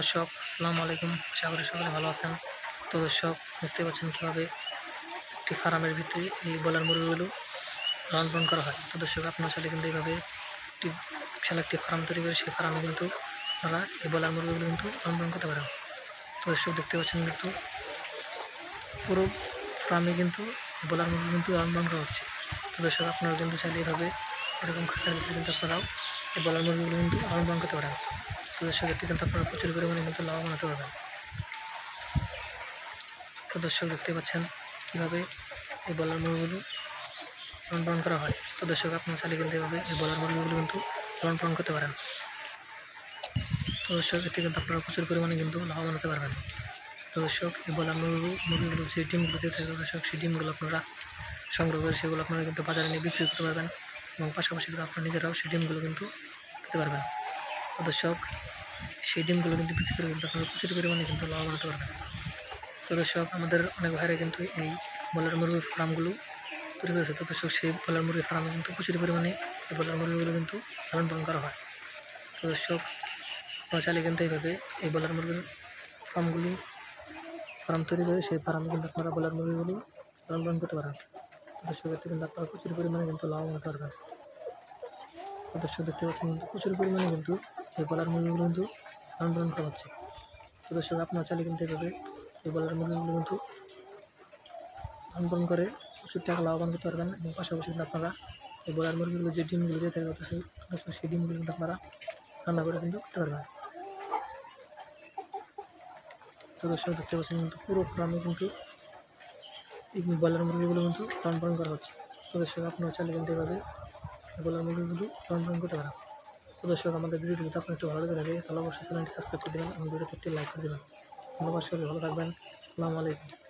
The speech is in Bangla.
দর্শক আসসালামু আলাইকুম, আশা করি সকলে ভালো আছেন। তো দর্শক দেখতে পাচ্ছেন কীভাবে একটি ফার্মের ভিতরে এই ব্রয়লার মুরগিগুলো লালন পালন করা হয়। তো দর্শক আপনার চাইলে কিন্তু এইভাবে একটি বিশাল একটি ফার্ম তৈরি করে সেই ফার্মে কিন্তু আপনারা এই ব্রয়লার মুরগিগুলো কিন্তু লালন পালন করতে পারেন। তো দর্শক দেখতে পাচ্ছেন কিন্তু পুরো ফার্মে কিন্তু ব্রয়লার মুরগি কিন্তু লালন পালন করা হচ্ছে। তো দর্শক আপনারা কিন্তু চাইলে এইভাবে এরকম খাঁচার ভিতরে কিন্তু আপনারাও এই ব্রয়লার মুরগিগুলো কিন্তু লালন পালন করতে পারেন। তো দর্শক এতে কিন্তু আপনারা প্রচুর পরিমাণে কিন্তু লাভবান হতে পারবেন। তো দর্শক দেখতে পাচ্ছেন কীভাবে এই ব্রয়লার মুরগিগুলো লালন পালন করা হয়। তো দর্শক আপনারা চাইলে কিন্তু এভাবে এই ব্রয়লার মুরগিগুলো কিন্তু লালন পালন করতে পারেন। তো দর্শক এতে কিন্তু আপনারা প্রচুর পরিমাণে কিন্তু লাভবান হতে পারবেন। তো দর্শক এই ব্রয়লার মুরগিগুলো যে ডিমগুলোতে থাকে দর্শক সেই ডিমগুলো আপনারা সংগ্রহ করে সেগুলো আপনারা কিন্তু বাজারে নিয়ে বিক্রি করতে পারবেন এবং পাশাপাশি কিন্তু আপনারা নিজেরাও সেই ডিমগুলো কিন্তু খেতে পারবেন। তো দর্শক সেই ডিমগুলো কিন্তু বিক্রি করে কিন্তু আপনারা প্রচুর পরিমাণে কিন্তু লাভবান হতে পারবেন। তো দর্শক আমাদের অনেক ভাইরা কিন্তু এই ব্রয়লার মুরগির ফার্মগুলো তৈরি করেছে। তো দর্শক সেই ব্রয়লার মুরগির ফার্মে কিন্তু প্রচুর পরিমাণে এই ব্রয়লার মুরগিগুলো কিন্তু লালন পালন করা হয়। তো দর্শক আপনারা চাইলে কিন্তু এইভাবে এই ব্রয়লার মুরগির ফার্ম তৈরি করে সেই ফার্মে কিন্তু আপনারা ব্রয়লার মুরগিগুলো লালন পালন করতে পারেন। তো দর্শক এতে কিন্তু আপনারা প্রচুর পরিমাণে কিন্তু লাভবান হতে পারবেন। তো দর্শক দেখতে পাচ্ছেন কিন্তু প্রচুর পরিমাণে কিন্তু এই ব্রয়লার মুরগিগুলো কিন্তু লালন পালন করা হচ্ছে। তো দর্শক আপনারা চাইলে কিন্তু এইভাবে এই ব্রয়লার মুরগিগুলো কিন্তু লালন পালন করে প্রচুর টাকা লাভবান করতে পারবেন এবং পাশাপাশি কিন্তু আপনারা এই ব্রয়লার মুরগিগুলো যে ডিমগুলো দিয়ে থাকে সেই ডিমগুলো কিন্তু আপনারা রান্না করে কিন্তু খেতে পারবেন। তো দর্শক দেখতে পাচ্ছেন কিন্তু পুরো ফার্মে কিন্তু এই ব্রয়লার মুরগিগুলো কিন্তু লালন পালন করা হচ্ছে। তো দর্শক আপনারা চাইলে কিন্তু এভাবে ব্রয়লার মুরগিগুলো লালন পালন করতে পারেন। তো দর্শক আমাদের ভিডিওটি যদি আপনার একটু ভালো লাগে তাহলে অবশ্যই চ্যানেলটি সাবস্ক্রাইব করে দেবেন এবং ভিডিওতে একটি লাইক করে দেবেন। ধন্যবাদ, সবাই ভালো থাকবেন। আসসালামু আলাইকুম।